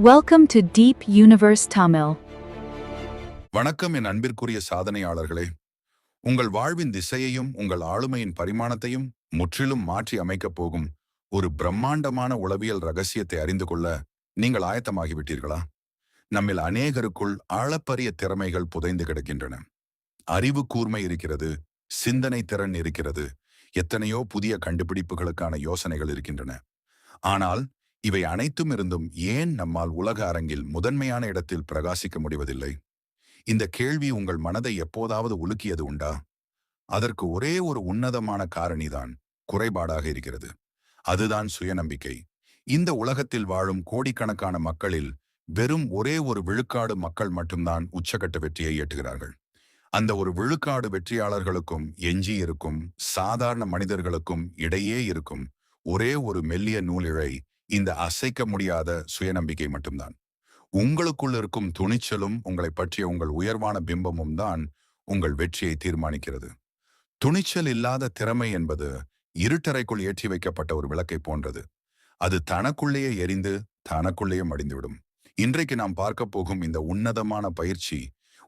Welcome to Deep Universe Tamil. வணக்கம் என் அன்பிற்குரிய சாதனையாளர்களே. உங்கள் வாழ்வின் திசையையும் உங்கள் ஆளுமையின் பரிமாணத்தையும் முற்றிலும் மாற்றி அமைக்கப் போகும் ஒரு பிரம்மாண்டமான உளவியல் ரகசியத்தை அறிந்து கொள்ள நீங்கள் ஆயத்தமாகிவிட்டீர்களா? நம்மில் அநேகருக்குள் ஆழப்பரிய திறமைகள் புதைந்து கிடக்கின்றன. அறிவு கூர்மை இருக்கிறது, சிந்தனை திறன் இருக்கிறது, எத்தனையோ புதிய கண்டுபிடிப்புகளுக்கான யோசனைகள் இருக்கின்றன. ஆனால் இவை அனைத்தும் இருந்தும் ஏன் நம்மால் உலக அரங்கில் முதன்மையான இடத்தில் பிரகாசிக்க முடிவதில்லை? இந்த கேள்வி உங்கள் மனதை எப்போதாவது உலுக்கியது உண்டா? அதற்கு ஒரே ஒரு உன்னதமான காரணிதான் குறைபாடாக இருக்கிறது. அதுதான் சுயநம்பிக்கை. இந்த உலகத்தில் வாழும் கோடிக்கணக்கான மக்களில் வெறும் ஒரே ஒரு விழுக்காடு மக்கள் மட்டும்தான் உச்சகட்ட வெற்றியை எட்டுகிறார்கள். அந்த ஒரு விழுக்காடு வெற்றியாளர்களுக்கும் எஞ்சி இருக்கும் சாதாரண மனிதர்களுக்கும் இடையே இருக்கும் ஒரே ஒரு மெல்லிய நூலிழை இந்த அசைக்க முடியாத சுயநம்பிக்கை மட்டும்தான். உங்களுக்குள் இருக்கும் துணிச்சலும் உங்களை பற்றிய உங்கள் உயர்வான பிம்பமும் தான் உங்கள் வெற்றியை தீர்மானிக்கிறது. துணிச்சல் இல்லாத திறமை என்பது இருட்டறைக்குள் ஏற்றி வைக்கப்பட்ட ஒரு விளக்கை போன்றது. அது தனக்குள்ளேயே எரிந்து தனக்குள்ளேயே மடிந்துவிடும். இன்றைக்கு நாம் பார்க்க போகும் இந்த உன்னதமான பயிற்சி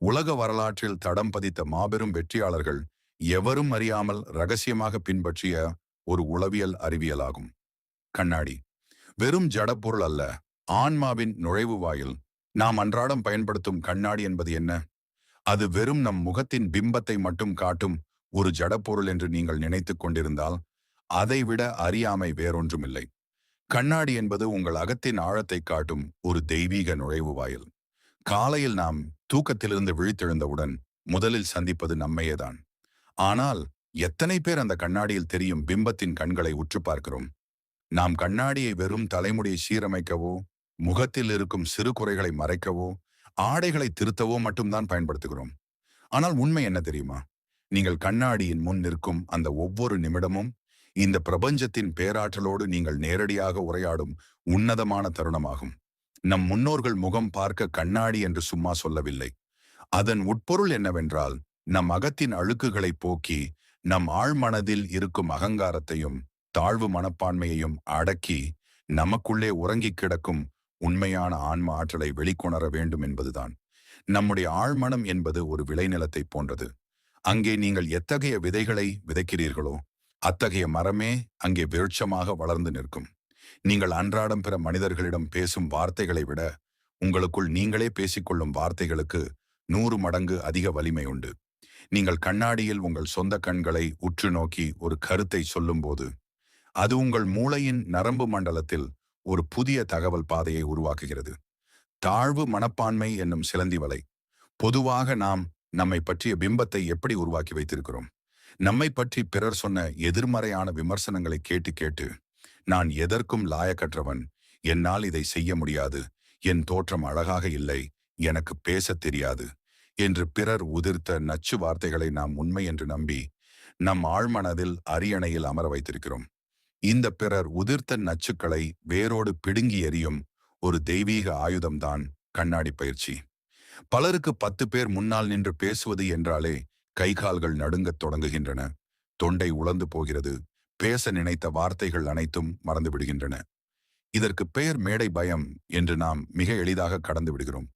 உலக வரலாற்றில் தடம் பதித்த மாபெரும் வெற்றியாளர்கள் எவரும் அறியாமல் ரகசியமாக பின்பற்றிய ஒரு உளவியல் அறிவியலாகும். கண்ணாடி வெறும் ஜடப்பொருள் அல்ல, ஆன்மாவின் நுழைவு வாயில். நாம் அன்றாடம் பயன்படுத்தும் கண்ணாடி என்பது என்ன? அது வெறும் நம் முகத்தின் பிம்பத்தை மட்டும் காட்டும் ஒரு ஜடப்பொருள் என்று நீங்கள் நினைத்துக் கொண்டிருந்தால் அதைவிட அறியாமை வேறொன்றுமில்லை. கண்ணாடி என்பது உங்கள் அகத்தின் ஆழத்தை காட்டும் ஒரு தெய்வீக நுழைவு வாயில். காலையில் நாம் தூக்கத்திலிருந்து விழித்தெழுந்தவுடன் முதலில் சந்திப்பது நம்மையேதான். ஆனால் எத்தனை பேர் அந்த கண்ணாடியில் தெரியும் பிம்பத்தின் கண்களை உற்று பார்க்கிறோம்? நாம் கண்ணாடியை வெறும் தலைமுடியை சீரமைக்கவோ, முகத்தில் இருக்கும் சிறு குறைகளை மறைக்கவோ, ஆடைகளை திருத்தவோ மட்டும்தான் பயன்படுத்துகிறோம். ஆனால் உண்மை என்ன தெரியுமா? நீங்கள் கண்ணாடியின் முன் நிற்கும் அந்த ஒவ்வொரு நிமிடமும் இந்த பிரபஞ்சத்தின் பேராற்றலோடு நீங்கள் நேரடியாக உரையாடும் உன்னதமான தருணமாகும். நம் முன்னோர்கள் முகம் பார்க்க கண்ணாடி என்று சும்மா சொல்லவில்லை. அதன் உட்பொருள் என்னவென்றால், நம் அகத்தின் அழுக்குகளை போக்கி நம் ஆழ்மனதில் இருக்கும் அகங்காரத்தையும் தாழ்வு மனப்பான்மையையும் அடக்கி நமக்குள்ளே உறங்கிக் கிடக்கும் உண்மையான ஆன்ம ஆற்றலை வெளிக்கொணர வேண்டும் என்பதுதான். நம்முடைய ஆழ்மனம் என்பது ஒரு விளைநிலத்தை போன்றது. அங்கே நீங்கள் எத்தகைய விதைகளை விதைக்கிறீர்களோ அத்தகைய மரமே அங்கே விருட்சமாக வளர்ந்து நிற்கும். நீங்கள் அன்றாடம் பிற மனிதர்களிடம் பேசும் வார்த்தைகளை விட உங்களுக்குள் நீங்களே பேசிக்கொள்ளும் வார்த்தைகளுக்கு 100 மடங்கு அதிக வலிமை உண்டு. நீங்கள் கண்ணாடியில் உங்கள் சொந்த கண்களை உற்று நோக்கி ஒரு கருத்தை சொல்லும்போது அது உங்கள் மூளையின் நரம்பு மண்டலத்தில் ஒரு புதிய தகவல் பாதையை உருவாக்குகிறது. தாழ்வு மனப்பான்மை என்னும் சிலந்தி வலை. பொதுவாக நாம் நம்மை பற்றிய பிம்பத்தை எப்படி உருவாக்கி வைத்திருக்கிறோம்? நம்மை பற்றி பிறர் சொன்ன எதிர்மறையான விமர்சனங்களை கேட்டு கேட்டு, நான் எதற்கும் லாயக்கற்றவன், என்னால் இதை செய்ய முடியாது, என் தோற்றம் அழகாக இல்லை, எனக்கு பேசத் தெரியாது என்று பிறர் உதிர்த்த நச்சு வார்த்தைகளை நாம் உண்மை என்று நம்பி நம் ஆழ்மனதில் அரியணையில் அமர வைத்திருக்கிறோம். இந்த பிறர் உதிர்த்த நச்சுக்களை வேரோடு பிடுங்கி எறியும் ஒரு தெய்வீக ஆயுதம்தான் கண்ணாடி பயிற்சி. பலருக்கு 10 பேர் முன்னால் நின்று பேசுவது என்றாலே கைகால்கள் நடுங்கத் தொடங்குகின்றன, தொண்டை உலர்ந்து போகிறது, பேச நினைத்த வார்த்தைகள் அனைத்தும் மறந்து விடுகின்றன. இதற்கு பெயர் மேடை பயம் என்று நாம் மிக எளிதாக கடந்து விடுகிறோம்.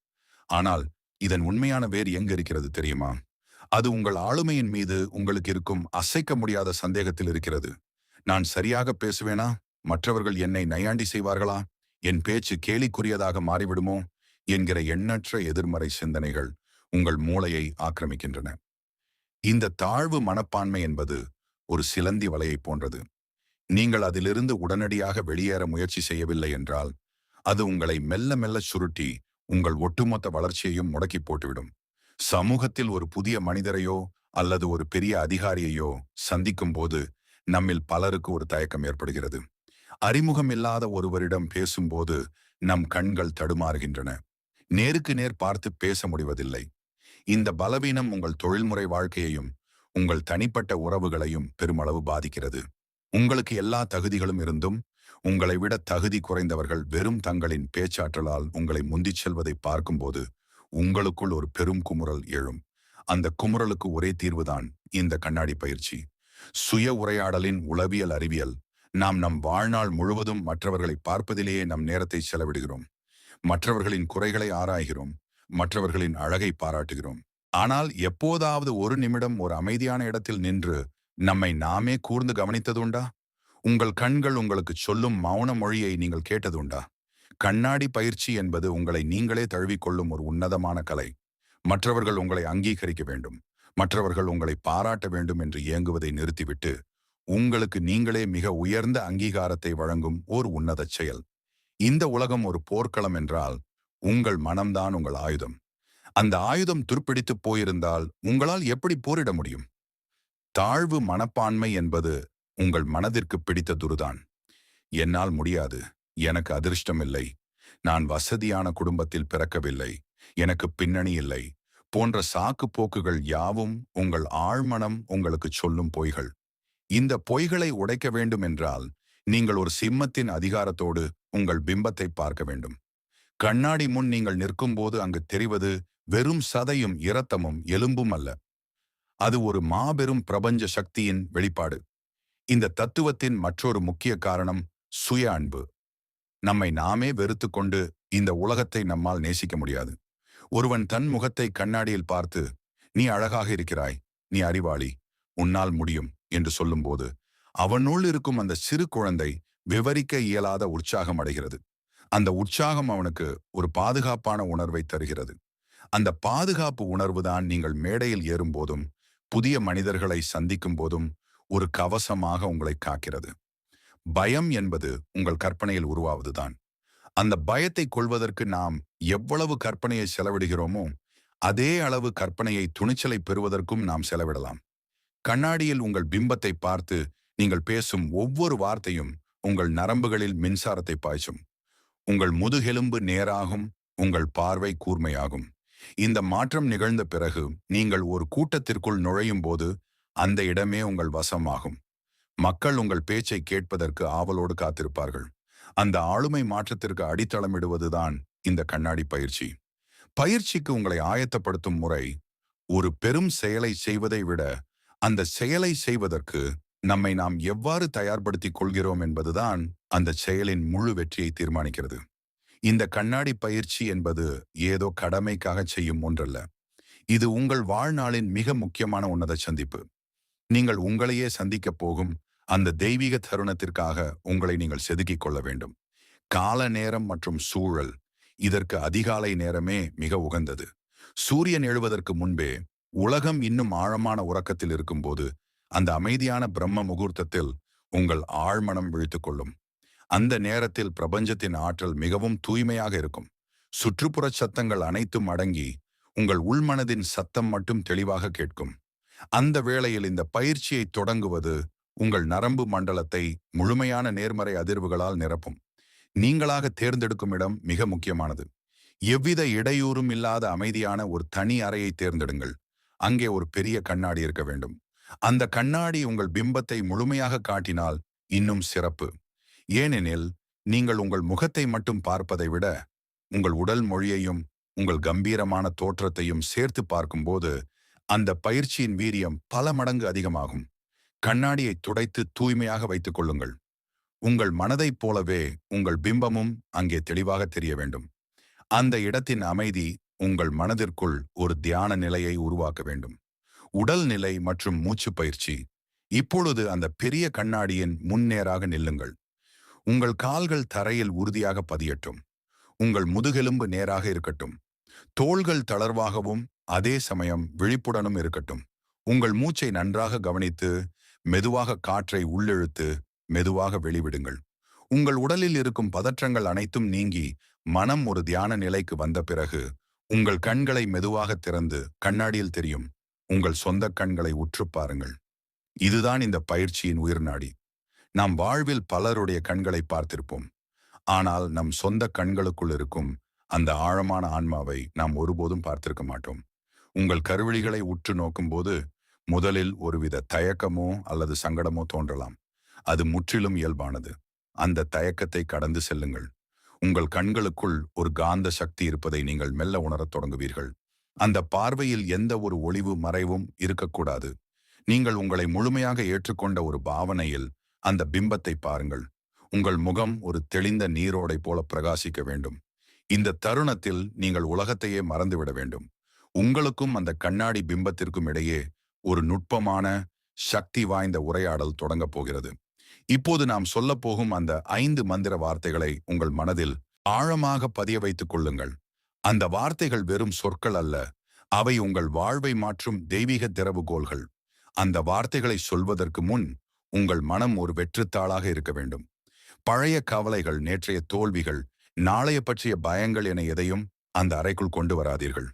ஆனால் இதன் உண்மையான வேர் எங்கு இருக்கிறது தெரியுமா? அது உங்கள் ஆளுமையின் மீது உங்களுக்கு இருக்கும் அசைக்க முடியாத சந்தேகத்தில் இருக்கிறது. நான் சரியாக பேசுவேனா? மற்றவர்கள் என்னை நையாண்டி செய்வார்களா? என் பேச்சு கேலிக்குரியதாக மாறிவிடுமோ என்கிற எண்ணற்ற எதிர்மறை சிந்தனைகள் உங்கள் மூளையை ஆக்கிரமிக்கின்றன. இந்த தாழ்வு மனப்பான்மை என்பது ஒரு சிலந்தி வலையை போன்றது. நீங்கள் அதிலிருந்து உடனடியாக வெளியேற முயற்சி செய்யவில்லை என்றால் அது உங்களை மெல்ல மெல்ல சுருட்டி உங்கள் ஒட்டுமொத்த வளர்ச்சியையும் முடக்கி போட்டுவிடும். சமூகத்தில் ஒரு புதிய மனிதரையோ அல்லது ஒரு பெரிய அதிகாரியையோ சந்திக்கும் போது நம்மில் பலருக்கு ஒரு தயக்கம் ஏற்படுகிறது. அறிமுகம் இல்லாத ஒருவரிடம் பேசும்போது நம் கண்கள் தடுமாறுகின்றன. நேருக்கு நேர் பார்த்து பேச முடிவதில்லை. இந்த பலவீனம் உங்கள் தொழில்முறை வாழ்க்கையையும் உங்கள் தனிப்பட்ட உறவுகளையும் பெருமளவு பாதிக்கிறது. உங்களுக்கு எல்லா தகுதிகளும் இருந்தும் உங்களை விட தகுதி குறைந்தவர்கள் வெறும் தங்களின் பேச்சாற்றலால் உங்களை முந்திச் செல்வதை பார்க்கும்போது உங்களுக்குள் ஒரு பெரும் குமுறல் எழும். அந்த குமுறலுக்கு ஒரே தீர்வுதான் இந்த கண்ணாடி பயிற்சி. சுய உரையாடலின் உளவியல் அறிவியல். நாம் நம் வாழ்நாள் முழுவதும் மற்றவர்களை பார்ப்பதிலேயே நம் நேரத்தை செலவிடுகிறோம். மற்றவர்களின் குறைகளை ஆராய்கிறோம், மற்றவர்களின் அழகை பாராட்டுகிறோம். ஆனால் எப்போதாவது ஒரு நிமிடம் ஒரு அமைதியான இடத்தில் நின்று நம்மை நாமே கூர்ந்து கவனித்ததுண்டா? உங்கள் கண்கள் உங்களுக்கு சொல்லும் மௌன மொழியை நீங்கள் கேட்டதுண்டா? கண்ணாடி பயிற்சி என்பது உங்களை நீங்களே தழுவிக்கொள்ளும் ஒரு உன்னதமான கலை. மற்றவர்கள் உங்களை அங்கீகரிக்க வேண்டும், மற்றவர்கள் உங்களை பாராட்ட வேண்டும் என்று ஏங்குவதை நிறுத்திவிட்டு உங்களுக்கு நீங்களே மிக உயர்ந்த அங்கீகாரத்தை வழங்கும் ஓர் உன்னத செயல். இந்த உலகம் ஒரு போர்க்களம் என்றால் உங்கள் மனம்தான் உங்கள் ஆயுதம். அந்த ஆயுதம் துருப்பிடித்து போயிருந்தால் உங்களால் எப்படி போரிட முடியும்? தாழ்வு மனப்பான்மை என்பது உங்கள் மனதிற்கு பிடித்த துருதான். என்னால் முடியாது, எனக்கு அதிர்ஷ்டம் இல்லை, நான் வசதியான குடும்பத்தில் பிறக்கவில்லை, எனக்கு பின்னணி இல்லை போன்ற சாக்கு போக்குகள் யாவும் உங்கள் ஆழ்மனம் உங்களுக்கு சொல்லும் பொய்கள். இந்த பொய்களை உடைக்க வேண்டும் என்றால் நீங்கள் ஒரு சிம்மத்தின் அதிகாரத்தோடு உங்கள் பிம்பத்தை பார்க்க வேண்டும். கண்ணாடி முன் நீங்கள் நிற்கும்போது அங்கு தெரிவது வெறும் சதையும் இரத்தமும் எலும்பும் அல்ல. அது ஒரு மாபெரும் பிரபஞ்ச சக்தியின் வெளிப்பாடு. இந்த தத்துவத்தின் மற்றொரு முக்கிய காரணம் சுய அன்பு. நம்மை நாமே வெறுத்து கொண்டு இந்த உலகத்தை நம்மால் நேசிக்க முடியாது. ஒருவன் தன் முகத்தை கண்ணாடியில் பார்த்து, நீ அழகாக இருக்கிறாய், நீ அறிவாளி, உன்னால் முடியும் என்று சொல்லும்போது அவனுள் இருக்கும் அந்த சிறு குழந்தை விவரிக்க இயலாத உற்சாகம் அடைகிறது. அந்த உற்சாகம் அவனுக்கு ஒரு பாதுகாப்பான உணர்வை தருகிறது. அந்த பாதுகாப்பு உணர்வுதான் நீங்கள் மேடையில் ஏறும்போதும் புதிய மனிதர்களை சந்திக்கும் போதும் ஒரு கவசமாக உங்களை காக்கிறது. பயம் என்பது உங்கள் கற்பனையில் உருவாவதுதான். அந்த பயத்தை கொள்வதற்கு நாம் எவ்வளவு கற்பனையை செலவிடுகிறோமோ அதே அளவு கற்பனையை துணிச்சலை பெறுவதற்கும் நாம் செலவிடலாம். கண்ணாடியில் உங்கள் பிம்பத்தை பார்த்து நீங்கள் பேசும் ஒவ்வொரு வார்த்தையும் உங்கள் நரம்புகளில் மின்சாரத்தை பாய்ச்சும். உங்கள் முதுகெலும்பு நேராகும், உங்கள் பார்வை கூர்மையாகும். இந்த மாற்றம் நிகழ்ந்த பிறகு நீங்கள் ஒரு கூட்டத்திற்குள் நுழையும் போது அந்த இடமே உங்கள் வசமாகும். மக்கள் உங்கள் பேச்சை கேட்பதற்கு ஆவலோடு காத்திருப்பார்கள். அந்த ஆளுமை மாற்றத்திற்கு அடித்தளமிடுவதுதான் இந்த கண்ணாடி பயிற்சி. பயிற்சிக்கு உங்களை ஆயத்தப்படுத்தும் முறை ஒரு பெரும் செயலை செய்வதை விட அந்த செயலை செய்வதற்கு நம்மை நாம் எவ்வாறு தயார்படுத்திக் கொள்கிறோம் என்பதுதான் அந்த செயலின் முழு வெற்றியை தீர்மானிக்கிறது. இந்த கண்ணாடி பயிற்சி என்பது ஏதோ கடமைக்காக செய்யும் ஒன்றல்ல. இது உங்கள் வாழ்நாளின் மிக முக்கியமான உன்னத சந்திப்பு. நீங்கள் உங்களையே சந்திக்கப் போகும் அந்த தெய்வீக தருணத்திற்காக உங்களை நீங்கள் செதுக்கிக் கொள்ள வேண்டும். கால நேரம் மற்றும் சூழல் இதற்கு அதிகாலை நேரமே மிக உகந்தது. சூரியன் எழுவதற்கு முன்பே உலகம் இன்னும் ஆழமான உறக்கத்தில் இருக்கும்போது அந்த அமைதியான பிரம்ம முகூர்த்தத்தில் உங்கள் ஆழ்மனம் விழித்துக் கொள்ளும். அந்த நேரத்தில் பிரபஞ்சத்தின் ஆற்றல் மிகவும் தூய்மையாக இருக்கும். சுற்றுப்புற சத்தங்கள் அனைத்தும் அடங்கி உங்கள் உள்மனதின் சத்தம் மட்டும் தெளிவாக கேட்கும். அந்த வேளையில் இந்த பயிற்சியை தொடங்குவது உங்கள் நரம்பு மண்டலத்தை முழுமையான நேர்மறை அதிர்வுகளால் நிரப்பும். நீங்களாக தேர்ந்தெடுக்கும் இடம் மிக முக்கியமானது. எவ்வித இடையூறும் இல்லாத அமைதியான ஒரு தனி அறையை தேர்ந்தெடுங்கள். அங்கே ஒரு பெரிய கண்ணாடி இருக்க வேண்டும். அந்த கண்ணாடி உங்கள் பிம்பத்தை முழுமையாக காட்டினால் இன்னும் சிறப்பு. ஏனெனில் நீங்கள் உங்கள் முகத்தை மட்டும் பார்ப்பதை விட உங்கள் உடல் மொழியையும் உங்கள் கம்பீரமான தோற்றத்தையும் சேர்த்து பார்க்கும்போது அந்த பயிற்சியின் வீரியம் பல மடங்கு அதிகமாகும். கண்ணாடியை துடைத்து தூய்மையாக வைத்துக் கொள்ளுங்கள். உங்கள் மனதைப் போலவே உங்கள் பிம்பமும் அங்கே தெளிவாக தெரிய வேண்டும். அந்த இடத்தின் அமைதி உங்கள் மனதிற்குள் ஒரு தியான நிலையை உருவாக்க வேண்டும். உடல் நிலை மற்றும் மூச்சு பயிற்சி. இப்பொழுது அந்த பெரிய கண்ணாடியின் முன்னேறாக நில்லுங்கள். உங்கள் கால்கள் தரையில் உறுதியாக பதியட்டும். உங்கள் முதுகெலும்பு நேராக இருக்கட்டும். தோள்கள் தளர்வாகவும் அதே சமயம் விழிப்புடனும் இருக்கட்டும். உங்கள் மூச்சை நன்றாக கவனித்து மெதுவாக காற்றை உள்ளிழுத்து மெதுவாக வெளிவிடுங்கள். உங்கள் உடலில் இருக்கும் பதற்றங்கள் அனைத்தும் நீங்கி மனம் ஒரு தியான நிலைக்கு வந்த பிறகு உங்கள் கண்களை மெதுவாக திறந்து கண்ணாடியில் தெரியும் உங்கள் சொந்த கண்களை உற்று பாருங்கள். இதுதான் இந்த பயிற்சியின் உயிர்நாடி. நாம் வாழ்வில் பலருடைய கண்களை பார்த்திருப்போம். ஆனால் நம் சொந்த கண்களுக்குள் இருக்கும் அந்த ஆழமான ஆன்மாவை நாம் ஒருபோதும் பார்த்திருக்க மாட்டோம். உங்கள் கருவிழிகளை உற்று நோக்கும்போது முதலில் ஒருவித தயக்கமோ அல்லது சங்கடமோ தோன்றலாம். அது முற்றிலும் இயல்பானது. அந்த தயக்கத்தை கடந்து செல்லுங்கள். உங்கள் கண்களுக்குள் ஒரு காந்த சக்தி இருப்பதை நீங்கள் மெல்ல உணரத் தொடங்குவீர்கள். அந்த பார்வையில் எந்த ஒரு ஒளிவு மறைவும் இருக்கக்கூடாது. நீங்கள் உங்களை முழுமையாக ஏற்றுக்கொண்ட ஒரு பாவனையில் அந்த பிம்பத்தை பாருங்கள். உங்கள் முகம் ஒரு தெளிந்த நீரோடை போல பிரகாசிக்க வேண்டும். இந்த தருணத்தில் நீங்கள் உலகத்தையே மறந்துவிட வேண்டும். உங்களுக்கும் அந்த கண்ணாடி பிம்பத்திற்கும் இடையே ஒரு நுட்பமான, சக்தி வாய்ந்த உரையாடல் தொடங்கப் போகிறது. இப்போது நாம் சொல்லப் போகும் அந்த 5 மந்திர வார்த்தைகளை உங்கள் மனதில் ஆழமாக பதிய வைத்துக் கொள்ளுங்கள். அந்த வார்த்தைகள் வெறும் சொற்கள் அல்ல, அவை உங்கள் வாழ்வை மாற்றும் தெய்வீக திறவுகோல்கள். அந்த வார்த்தைகளை சொல்வதற்கு முன் உங்கள் மனம் ஒரு வெற்றுத்தாளாக இருக்க வேண்டும். பழைய கவலைகள், நேற்றைய தோல்விகள், நாளைய பற்றிய பயங்கள் என எதையும் அந்த அறைக்குள் கொண்டு வராதீர்கள்.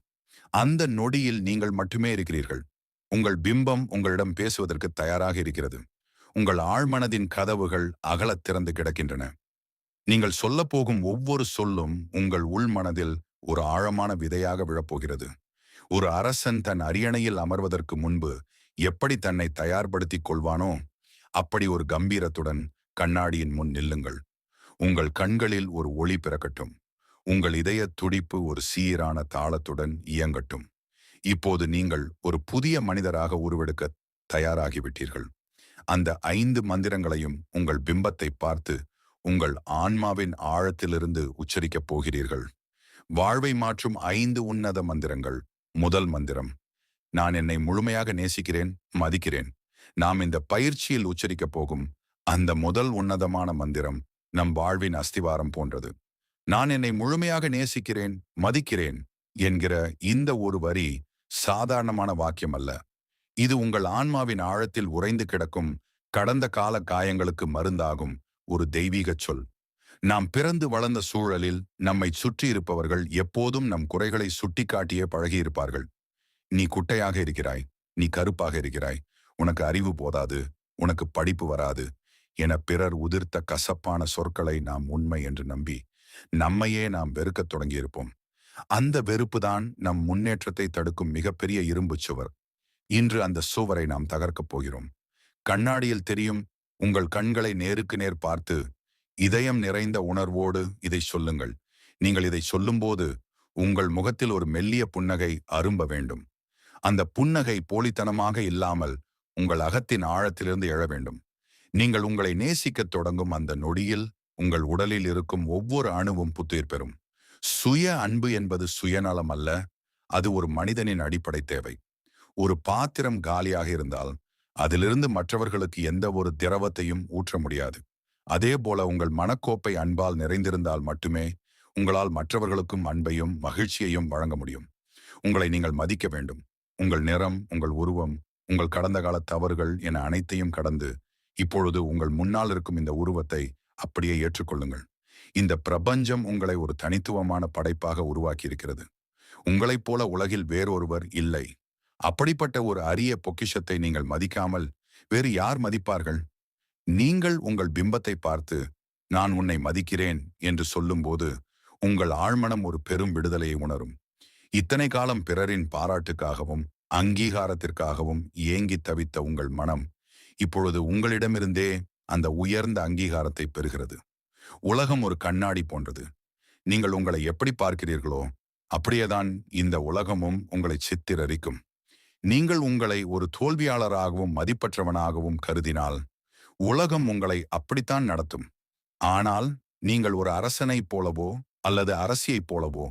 அந்த நொடியில் நீங்கள் மட்டுமே இருக்கிறீர்கள். உங்கள் பிம்பம் உங்களிடம் பேசுவதற்கு தயாராக இருக்கிறது. உங்கள் ஆழ்மனதின் கதவுகள் அகலத் திறந்து கிடக்கின்றன. நீங்கள் சொல்லப் போகும் ஒவ்வொரு சொல்லும் உங்கள் உள்மனதில் ஒரு ஆழமான விதையாக விழப்போகிறது. ஒரு அரசன் தன் அரியணையில் அமர்வதற்கு முன்பு எப்படி தன்னை தயார்படுத்திக் கொள்வானோ, அப்படி ஒரு கம்பீரத்துடன் கண்ணாடியின் முன் நில்லுங்கள். உங்கள் கண்களில் ஒரு ஒளி பிறக்கட்டும். உங்கள் இதய துடிப்பு ஒரு சீரான தாளத்துடன் இயங்கட்டும். இப்போது நீங்கள் ஒரு புதிய மனிதராக உருவெடுக்க தயாராகிவிட்டீர்கள். அந்த 5 மந்திரங்களையும் உங்கள் பிம்பத்தை பார்த்து உங்கள் ஆன்மாவின் ஆழத்திலிருந்து உச்சரிக்கப் போகிறீர்கள். வாழ்வை மாற்றும் 5 உன்னத மந்திரங்கள். முதல் மந்திரம்: நான் என்னை முழுமையாக நேசிக்கிறேன், மதிக்கிறேன். நாம் இந்த பயிற்சியில் உச்சரிக்கப் போகும் அந்த முதல் உன்னதமான மந்திரம் நம் வாழ்வின் அஸ்திவாரம் போன்றது. நான் என்னை முழுமையாக நேசிக்கிறேன், மதிக்கிறேன் என்கிற இந்த ஒரு வரி சாதாரணமான வாக்கியம் அல்ல. இது உங்கள் ஆன்மாவின் ஆழத்தில் உறைந்து கிடக்கும் கடந்த கால காயங்களுக்கு மருந்தாகும் ஒரு தெய்வீகச் சொல். நாம் பிறந்து வளர்ந்த சூழலில் நம்மை சுற்றி இருப்பவர்கள் எப்போதும் நம் குறைகளை சுட்டிக்காட்டியே பழகியிருப்பார்கள். நீ குட்டையாக இருக்கிறாய், நீ கருப்பாக இருக்கிறாய், உனக்கு அறிவு போதாது, உனக்கு படிப்பு வராது என பிறர் உதிர்த்த கசப்பான சொற்களை நாம் உண்மை என்று நம்பி நம்மையே நாம் வெறுக்கத் தொடங்கியிருப்போம். அந்த வெறுப்புதான் நம் முன்னேற்றத்தை தடுக்கும் மிகப்பெரிய இரும்புச் சுவர். இன்று அந்த சுவரை நாம் தகர்க்கப் போகிறோம். கண்ணாடியில் தெரியும் உங்கள் கண்களை நேருக்கு நேர் பார்த்து இதயம் நிறைந்த உணர்வோடு இதை சொல்லுங்கள். நீங்கள் இதை சொல்லும்போது உங்கள் முகத்தில் ஒரு மெல்லிய புன்னகை அரும்ப வேண்டும். அந்த புன்னகை போலித்தனமாக இல்லாமல் உங்கள் அகத்தின் ஆழத்திலிருந்து எழ வேண்டும். நீங்கள் உங்களை நேசிக்கத் தொடங்கும் அந்த நொடியில் உங்கள் உடலில் இருக்கும் ஒவ்வொரு அணுவும் புத்துயிர் பெறும். சுய அன்பு என்பது சுயநலம் அல்ல, அது ஒரு மனிதனின் அடிப்படை தேவை. ஒரு பாத்திரம் காலியாக இருந்தால் அதிலிருந்து மற்றவர்களுக்கு எந்த ஒரு திரவத்தையும் ஊற்ற முடியாது. அதே போல உங்கள் மனக்கோப்பை அன்பால் நிறைந்திருந்தால் மட்டுமே உங்களால் மற்றவர்களுக்கும் அன்பையும் மகிழ்ச்சியையும் வழங்க முடியும். உங்களை நீங்கள் மதிக்க வேண்டும். உங்கள் நிறம், உங்கள் உருவம், உங்கள் கடந்த கால தவறுகள் என அனைத்தையும் கடந்து இப்பொழுது உங்கள் முன்னால் இருக்கும் இந்த உருவத்தை அப்படியே ஏற்றுக்கொள்ளுங்கள். இந்த பிரபஞ்சம் உங்களை ஒரு தனித்துவமான படைப்பாக உருவாக்கி இருக்கிறது. உங்களைப் போல உலகில் வேறொருவர் இல்லை. அப்படிப்பட்ட ஒரு அரிய பொக்கிஷத்தை நீங்கள் மதிக்காமல் வேறு யார் மதிப்பார்கள்? நீங்கள் உங்கள் பிம்பத்தை பார்த்து நான் உன்னை மதிக்கிறேன் என்று சொல்லும்போது உங்கள் ஆழ்மனம் ஒரு பெரும் விடுதலையை உணரும். இத்தனை காலம் பிறரின் பாராட்டுக்காகவும் அங்கீகாரத்திற்காகவும் ஏங்கி தவித்த உங்கள் மனம் இப்பொழுது உங்களிடமிருந்தே அந்த உயர்ந்த அங்கீகாரத்தை பெறுகிறது. உலகம் ஒரு கண்ணாடி போன்றது. நீங்கள் உங்களை எப்படி பார்க்கிறீர்களோ அப்படியேதான் இந்த உலகமும் உங்களை சித்திரரிக்கும். நீங்கள் உங்களை ஒரு தோல்வியாளராகவும் மதிப்பற்றவனாகவும் கருதினால் உலகம் உங்களை அப்படித்தான் நடத்தும். ஆனால் நீங்கள் ஒரு அரசனைப் போலவோ அல்லது அரசியைப் போலவோ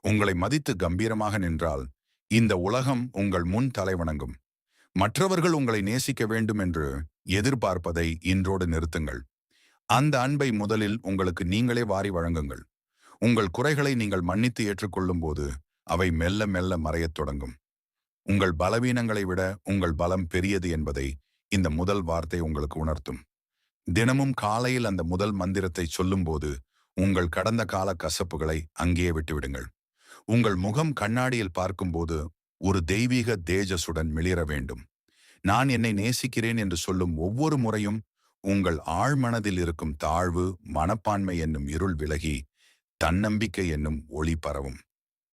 உங்களை மதித்து கம்பீரமாக நின்றால் இந்த உலகம் உங்கள் முன் தலைவணங்கும். மற்றவர்கள் உங்களை நேசிக்க வேண்டும் என்று எதிர்பார்ப்பதை இன்றோடு நிறுத்துங்கள். அந்த அன்பை முதலில் உங்களுக்கு நீங்களே வாரி வழங்குங்கள். உங்கள் குறைகளை நீங்கள் மன்னித்து ஏற்றுக்கொள்ளும் போது அவை மெல்ல மெல்ல மறையத் தொடங்கும். உங்கள் பலவீனங்களை விட உங்கள் பலம் பெரியது என்பதை இந்த முதல் வார்த்தை உங்களுக்கு உணர்த்தும். தினமும் காலையில் அந்த முதல் மந்திரத்தை சொல்லும்போது உங்கள் கடந்த கால கசப்புகளை அங்கேயே விட்டுவிடுங்கள். உங்கள் முகம் கண்ணாடியில் பார்க்கும்போது ஒரு தெய்வீக தேஜசுடன் மிளிர வேண்டும். நான் என்னை நேசிக்கிறேன் என்று சொல்லும் ஒவ்வொரு முறையும் உங்கள் ஆழ்மனதில் இருக்கும் தாழ்வு, மனப்பான்மை என்னும் இருள் விலகி தன்னம்பிக்கை என்னும் ஒளி பரவும்.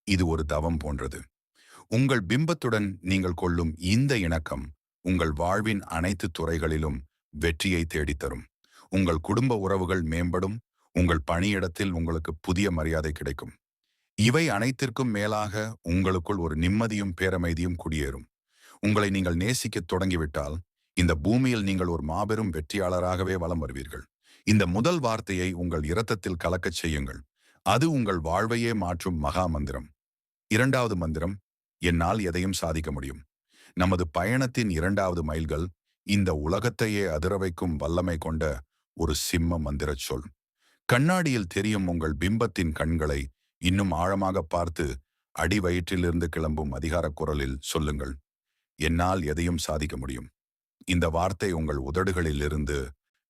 இது ஒரு தவம் போன்றது. உங்கள் பிம்பத்துடன் நீங்கள் கொள்ளும் இந்த இணக்கம் உங்கள் வாழ்வின் அனைத்து துறைகளிலும் வெற்றியை தேடித்தரும். உங்கள் குடும்ப உறவுகள் மேம்படும். உங்கள் பணியிடத்தில் உங்களுக்கு புதிய மரியாதை கிடைக்கும். இவை அனைத்திற்கும் மேலாக உங்களுக்குள் ஒரு நிம்மதியும் பேரமைதியும் குடியேறும். உங்களை நீங்கள் நேசிக்கத் தொடங்கிவிட்டால் இந்த பூமியில் நீங்கள் ஒரு மாபெரும் வெற்றியாளராகவே வலம் வருவீர்கள். இந்த முதல் வார்த்தையை உங்கள் இரத்தத்தில் கலக்கச் செய்யுங்கள். அது உங்கள் வாழ்வையே மாற்றும் மகா மந்திரம். இரண்டாவது மந்திரம், என்னால் எதையும் சாதிக்க முடியும். நமது பயணத்தின் இரண்டாவது மைல்கள் இந்த உலகத்தையே அதிர வைக்கும் வல்லமை கொண்ட ஒரு சிம்ம மந்திரச் சொல். கண்ணாடியில் தெரியும் உங்கள் பிம்பத்தின் கண்களை இன்னும் ஆழமாக பார்த்து அடி வயிற்றிலிருந்து கிளம்பும் அதிகாரக் குரலில் சொல்லுங்கள், என்னால் எதையும் சாதிக்க முடியும். இந்த வார்த்தை உங்கள் உதடுகளில் இருந்து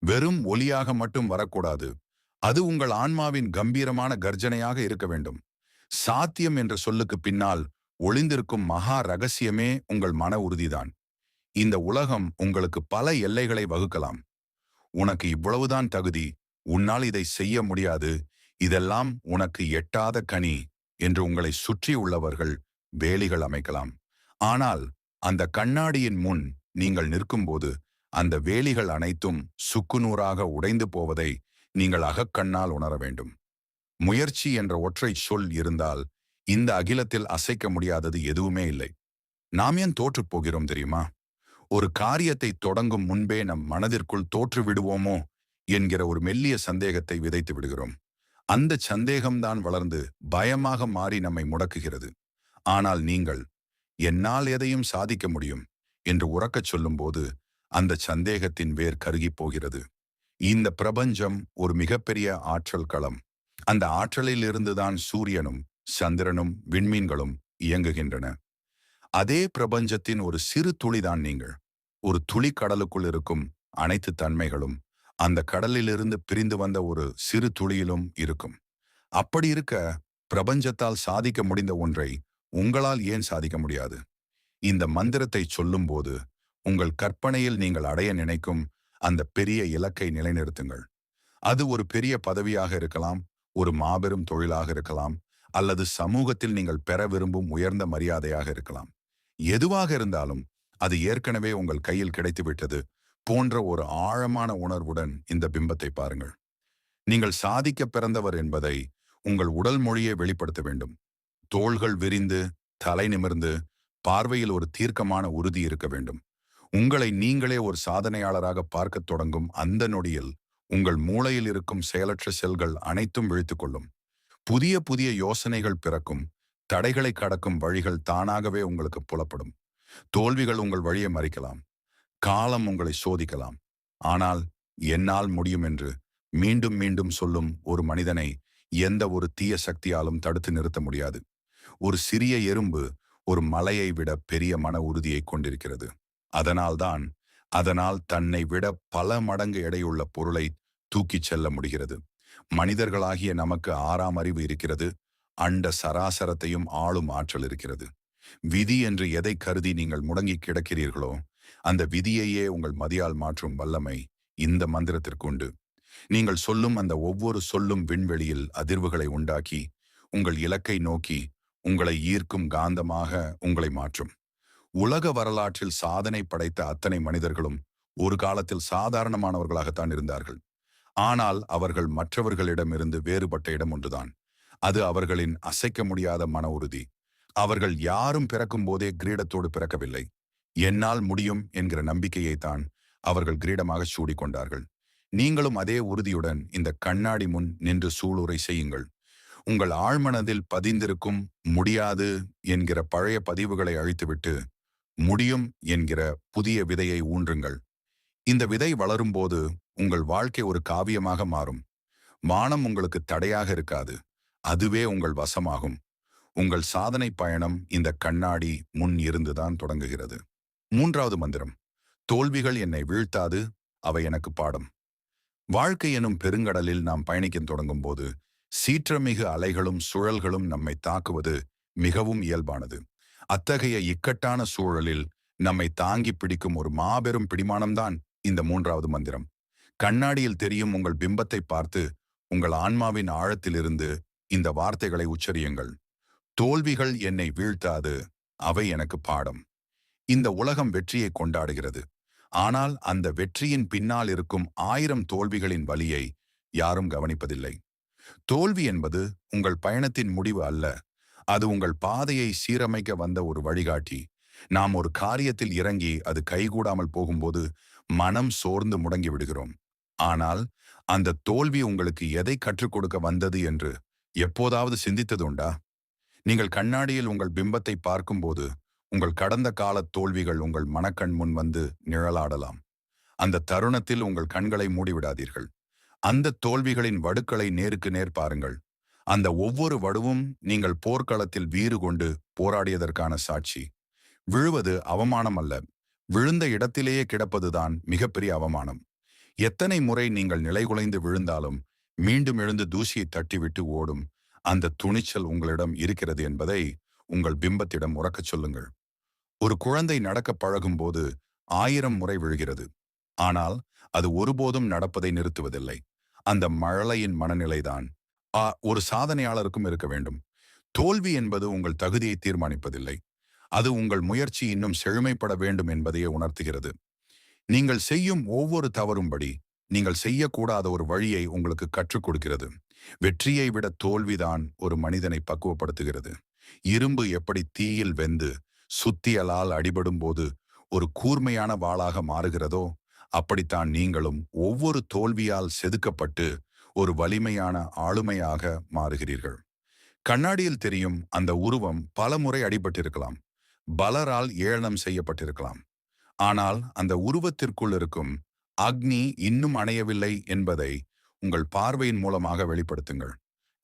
வெறும் ஒலியாக மட்டும் வரக்கூடாது. அது உங்கள் ஆன்மாவின் கம்பீரமான கர்ஜனையாக இருக்க வேண்டும். சாத்தியம் என்ற சொல்லுக்கு பின்னால் ஒளிந்திருக்கும் மகா ரகசியமே உங்கள் மன உறுதிதான். இந்த உலகம் உங்களுக்கு பல எல்லைகளை வகுக்கலாம். உனக்கு இவ்வளவுதான் தகுதி, உன்னால் இதை செய்ய முடியாது, இதெல்லாம் உனக்கு எட்டாத கனி என்று உங்களை சுற்றி உள்ளவர்கள் வேலிகள் அமைக்கலாம். ஆனால் அந்த கண்ணாடியின் முன் நீங்கள் நிற்கும்போது அந்த வேலிகள் அனைத்தும் சுக்குநூறாக உடைந்து போவதை நீங்கள் அகக்கண்ணால் உணர வேண்டும். முயற்சி என்ற ஒற்றை சொல் இருந்தால் இந்த அகிலத்தில் அசைக்க முடியாதது எதுவுமே இல்லை. நாம் ஏன் தோற்றுப் போகிறோம் தெரியுமா? ஒரு காரியத்தை தொடங்கும் முன்பே நம் மனதிற்குள் தோற்று விடுவோமோ என்கிற ஒரு மெல்லிய சந்தேகத்தை விதைத்து விடுகிறோம். அந்த சந்தேகம்தான் வளர்ந்து பயமாக மாறி நம்மை முடக்குகிறது. ஆனால் நீங்கள் என்னால் எதையும் சாதிக்க முடியும் என்று உரக்கச் சொல்லும்போது அந்த சந்தேகத்தின் வேர் கருகிப் போகிறது. இந்த பிரபஞ்சம் ஒரு மிகப்பெரிய ஆற்றல் களம். அந்த ஆற்றலில் இருந்துதான் சூரியனும் சந்திரனும் விண்மீன்களும் இயங்குகின்றன. அதே பிரபஞ்சத்தின் ஒரு சிறு துளிதான் நீங்கள். ஒரு துளி கடலுக்குள் இருக்கும் அனைத்து தன்மைகளும் அந்த கடலிலிருந்து பிரிந்து வந்த ஒரு சிறு துளியிலும் இருக்கும். அப்படி இருக்க பிரபஞ்சத்தால் சாதிக்க முடிந்த ஒன்றை உங்களால் ஏன் சாதிக்க முடியாது? இந்த மந்திரத்தை சொல்லும்போது உங்கள் கற்பனையில் நீங்கள் அடைய நினைக்கும் அந்த பெரிய இலக்கை நிலைநிறுத்துங்கள். அது ஒரு பெரிய பதவியாக இருக்கலாம், ஒரு மாபெரும் தொழிலாக இருக்கலாம், அல்லது சமூகத்தில் நீங்கள் பெற விரும்பும் உயர்ந்த மரியாதையாக இருக்கலாம். எதுவாக இருந்தாலும் அது ஏற்கனவே உங்கள் கையில் கிடைத்துவிட்டது போன்ற ஒரு ஆழமான உணர்வுடன் இந்த பிம்பத்தை பாருங்கள். நீங்கள் சாதிக்க பிறந்தவர் என்பதை உங்கள் உடல் மொழியை வெளிப்படுத்த வேண்டும். தோள்கள் விரிந்து, தலை நிமிர்ந்து, பார்வையில் ஒரு தீர்க்கமான உறுதி இருக்க வேண்டும். உங்களை நீங்களே ஒரு சாதனையாளராக பார்க்கத் தொடங்கும் அந்த நொடியில் உங்கள் மூளையில் இருக்கும் செயலற்ற செல்கள் அனைத்தும் விழித்துக் கொள்ளும். புதிய புதிய யோசனைகள் பிறக்கும். தடைகளை கடக்கும் வழிகள் தானாகவே உங்களுக்கு புலப்படும். தோல்விகள் உங்கள் வழியை மறிக்கலாம். காலம் உங்களை சோதிக்கலாம். ஆனால் என்னால் முடியும் என்று மீண்டும் மீண்டும் சொல்லும் ஒரு மனிதனை எந்த ஒரு தீய சக்தியாலும் தடுத்து நிறுத்த முடியாது. ஒரு சிறிய எறும்பு ஒரு மலையை விட பெரிய மன உறுதியை கொண்டிருக்கிறது. அதனால் தன்னை விட பல மடங்கு எடையுள்ள பொருளை தூக்கிச் செல்ல முடிகிறது. மனிதர்களாகிய நமக்கு ஆறாம் அறிவு இருக்கிறது. அண்ட சராசரத்தையும் ஆளும் ஆற்றல் இருக்கிறது. விதி என்று எதை கருதி நீங்கள் முடங்கி கிடக்கிறீர்களோ அந்த விதியையே உங்கள் மதியால் மாற்றும் வல்லமை இந்த மந்திரத்திற்கு உண்டு. நீங்கள் சொல்லும் அந்த ஒவ்வொரு சொல்லும் விண்வெளியில் அதிர்வுகளை உண்டாக்கி உங்கள் இலக்கை நோக்கி உங்களை ஈர்க்கும் காந்தமாக உங்களை மாற்றும். உலக வரலாற்றில் சாதனை படைத்த அத்தனை மனிதர்களும் ஒரு காலத்தில் சாதாரணமானவர்களாகத்தான் இருந்தார்கள். ஆனால் அவர்கள் மற்றவர்களிடமிருந்து வேறுபட்ட இடம் ஒன்றுதான். அது அவர்களின் அசைக்க முடியாத மன உறுதி. அவர்கள் யாரும் பிறக்கும் போதே கிரீடத்தோடு பிறக்கவில்லை. என்னால் முடியும் என்கிற நம்பிக்கையைத்தான் அவர்கள் கிரீடமாக சூடிக்கொண்டார்கள். நீங்களும் அதே உறுதியுடன் இந்த கண்ணாடி முன் நின்று சூளுரை செய்யுங்கள். உங்கள் ஆழ்மனதில் பதிந்திருக்கும் முடியாது என்கிற பழைய பதிவுகளை அழித்துவிட்டு முடியும் என்கிற புதிய விதையை ஊன்றுங்கள். இந்த விதை வளரும்போது உங்கள் வாழ்க்கை ஒரு காவியமாக மாறும். வானம் உங்களுக்கு தடையாக இருக்காது, அதுவே உங்கள் வசமாகும். உங்கள் சாதனை பயணம் இந்த கண்ணாடி முன் இருந்துதான் தொடங்குகிறது. மூன்றாவது மந்திரம், தோல்விகள் என்னை வீழ்த்தாது, அவை எனக்கு பாடம். வாழ்க்கை எனும் பெருங்கடலில் நாம் பயணிக்க தொடங்கும் போது சீற்றமிகு அலைகளும் சுழல்களும் நம்மை தாக்குவது மிகவும் இயல்பானது. அத்தகைய இக்கட்டான சூழலில் நம்மை தாங்கி பிடிக்கும் ஒரு மாபெரும் பிடிமானம்தான் இந்த மூன்றாவது மந்திரம். கண்ணாடியில் தெரியும் உங்கள் பிம்பத்தை பார்த்து உங்கள் ஆன்மாவின் ஆழத்திலிருந்து இந்த வார்த்தைகளை உச்சரியுங்கள். தோல்விகள் என்னை வீழ்த்தாது, அவை எனக்கு பாடம். இந்த உலகம் வெற்றியை கொண்டாடுகிறது. ஆனால் அந்த வெற்றியின் பின்னால் இருக்கும் 1000 தோல்விகளின் வலியை யாரும் கவனிப்பதில்லை. தோல்வி என்பது உங்கள் பயணத்தின் முடிவு அல்ல. அது உங்கள் பாதையை சீரமைக்க வந்த ஒரு வழிகாட்டி. நாம் ஒரு காரியத்தில் இறங்கி அது கைகூடாமல் போகும்போது மனம் சோர்ந்து முடங்கி விடுகிறோம். ஆனால் அந்த தோல்வி உங்களுக்கு எதை கற்றுக் கொடுக்க வந்தது என்று எப்போதாவது சிந்தித்ததுண்டா? நீங்கள் கண்ணாடியில் உங்கள் பிம்பத்தை பார்க்கும்போது உங்கள் கடந்த கால தோல்விகள் உங்கள் மனக்கண் முன் வந்து நிழலாடலாம். அந்த தருணத்தில் உங்கள் கண்களை மூடிவிடாதீர்கள். அந்த தோல்விகளின் வடுக்களை நேருக்கு நேர் பாருங்கள். அந்த ஒவ்வொரு வடுவும் நீங்கள் போர்க்களத்தில் வீறு கொண்டு போராடியதற்கான சாட்சி. விழுவது அவமானம் அல்ல, விழுந்த இடத்திலேயே கிடப்பதுதான் மிகப்பெரிய அவமானம். எத்தனை முறை நீங்கள் நிலைகுலைந்து விழுந்தாலும் மீண்டும் எழுந்து தூசியை தட்டிவிட்டு ஓடும் அந்த துணிச்சல் உங்களிடம் இருக்கிறது என்பதை உங்கள் பிம்பத்திடம் உறக்கச் சொல்லுங்கள். ஒரு குழந்தை நடக்க பழகும்போது 1000 முறை விழுகிறது. ஆனால் அது ஒருபோதும் நடப்பதை நிறுத்துவதில்லை. அந்த மழலையின் மனநிலைதான் ஒரு சாதனையாளருக்கும் இருக்க வேண்டும். தோல்வி என்பது உங்கள் தகுதியை தீர்மானிப்பதில்லை. அது உங்கள் முயற்சி இன்னும் செழுமைப்பட வேண்டும் என்பதையே உணர்த்துகிறது. நீங்கள் செய்யும் ஒவ்வொரு தவறும்படி நீங்கள் செய்யக்கூடாத ஒரு வழியை உங்களுக்கு கற்றுக் கொடுக்கிறது. வெற்றியை விட தோல்விதான் ஒரு மனிதனை பக்குவப்படுத்துகிறது. இரும்பு எப்படி தீயில் வெந்து சுத்தியலால் அடிபடும் போது ஒரு கூர்மையான வாளாக மாறுகிறதோ, அப்படித்தான் நீங்களும் ஒவ்வொரு தோல்வியால் செதுக்கப்பட்டு ஒரு வலிமையான ஆளுமையாக மாறுகிறீர்கள். கண்ணாடியில் தெரியும் அந்த உருவம் பல முறை அடிபட்டிருக்கலாம், பலரால் ஏளனம் செய்யப்பட்டிருக்கலாம். ஆனால் அந்த உருவத்திற்குள் இருக்கும் அக்னி இன்னும் அணையவில்லை என்பதை உங்கள் பார்வையின் மூலமாக வெளிப்படுத்துங்கள்.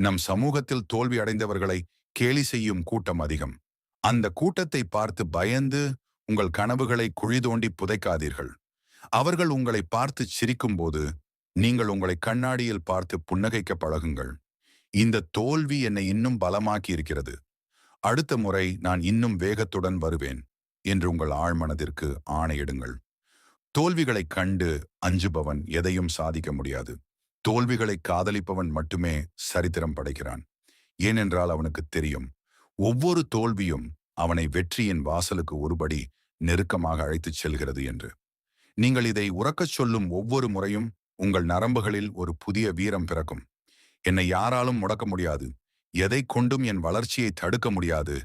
நம் சமூகத்தில் தோல்வி அடைந்தவர்களை கேலி செய்யும் கூட்டம் அதிகம். அந்த கூட்டத்தை பார்த்து பயந்து உங்கள் கனவுகளை குழி தோண்டி புதைக்காதீர்கள். அவர்கள் உங்களை பார்த்து சிரிக்கும்போது நீங்கள் உங்களை கண்ணாடியில் பார்த்து புன்னகைக்க பழகுங்கள். இந்த தோல்வி என்னை இன்னும் பலமாக்கி இருக்கிறது. அடுத்த முறை நான் இன்னும் வேகத்துடன் வருவேன் என்று உங்கள் ஆழ்மனதிற்கு ஆணையிடுங்கள். தோல்விகளைக் கண்டு அஞ்சுபவன் எதையும் சாதிக்க முடியாது. தோல்விகளை காதலிப்பவன் மட்டுமே சரித்திரம் படைக்கிறான். ஏனென்றால் அவனுக்கு தெரியும், ஒவ்வொரு தோல்வியும் அவனை வெற்றியின் வாசலுக்கு ஒருபடி நெருக்கமாக அழைத்துச் செல்கிறது என்று. நீங்கள் இதை உறக்கச் சொல்லும் ஒவ்வொரு முறையும் உங்கள் நரம்புகளில் ஒரு புதிய வீரம் பிறக்கும். என்னை யாராலும் முடக்க முடியாது, எதை கொண்டும் என் வளர்ச்சியை தடுக்க முடியாது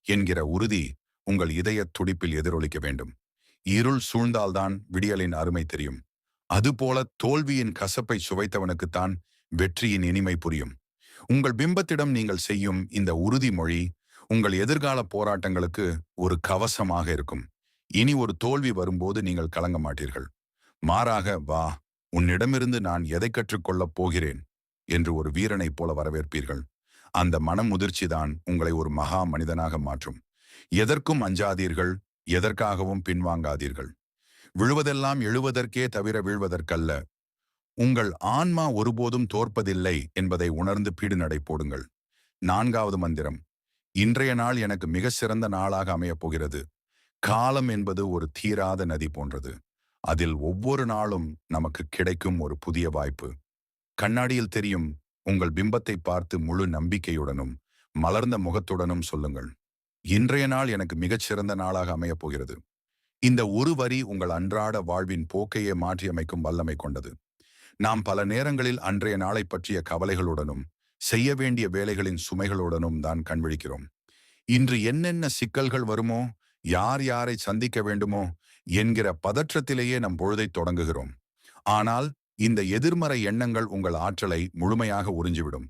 என்கிற உறுதி உங்கள் இதய துடிப்பில் எதிரொலிக்க வேண்டும். இருள் சூழ்ந்தால்தான் விடியலின் அருமை தெரியும். அதுபோல தோல்வியின் கசப்பை சுவைத்தவனுக்குத்தான் வெற்றியின் இனிமை புரியும். உங்கள் பிம்பத்திடம் நீங்கள் செய்யும் இந்த உறுதிமொழி உங்கள் எதிர்கால போராட்டங்களுக்கு ஒரு கவசமாக இருக்கும். இனி ஒரு தோல்வி வரும்போது நீங்கள் கலங்க மாட்டீர்கள். மாறாக, வா, உன்னிடமிருந்து நான் எதை கற்றுக்கொள்ளப் போகிறேன் என்று ஒரு வீரனைப் போல வரவேற்பீர்கள். அந்த மனமுதிர்ச்சிதான் உங்களை ஒரு மகா மனிதனாக மாற்றும். எதற்கும் அஞ்சாதீர்கள், எதற்காகவும் பின்வாங்காதீர்கள். விழுவதெல்லாம் எழுவதற்கே தவிர வீழ்வதற்கல்ல. உங்கள் ஆன்மா ஒருபோதும் தோற்பதில்லை என்பதை உணர்ந்து பீடுநடை போடுங்கள். 4வது மந்திரம். இன்றைய நாள் எனக்கு மிக சிறந்த நாளாக அமையப் போகிறது. காலம் என்பது ஒரு தீராத நதி போன்றது. அதில் ஒவ்வொரு நாளும் நமக்கு கிடைக்கும் ஒரு புதிய வாய்ப்பு. கண்ணாடியில் தெரியும் உங்கள் பிம்பத்தை பார்த்து முழு நம்பிக்கையுடனும் மலர்ந்த முகத்துடனும் சொல்லுங்கள், இன்றைய நாள் எனக்கு மிகச் சிறந்த நாளாக அமையப் போகிறது. இந்த ஒரு வரி உங்கள் அன்றாட வாழ்வின் போக்கையே மாற்றியமைக்கும் வல்லமை கொண்டது. நாம் பல நேரங்களில் அன்றைய நாளை பற்றிய கவலைகளுடனும் செய்ய வேண்டிய வேலைகளின் சுமைகளுடனும் தான் கண்விழிக்கிறோம். இன்று என்னென்ன சிக்கல்கள் வருமோ, யார் யாரை சந்திக்க வேண்டுமோ என்கிற பதற்றத்திலேயே நம் பொழுதை தொடங்குகிறோம். ஆனால் இந்த எதிர்மறை எண்ணங்கள் உங்கள் ஆற்றலை முழுமையாக உறிஞ்சிவிடும்.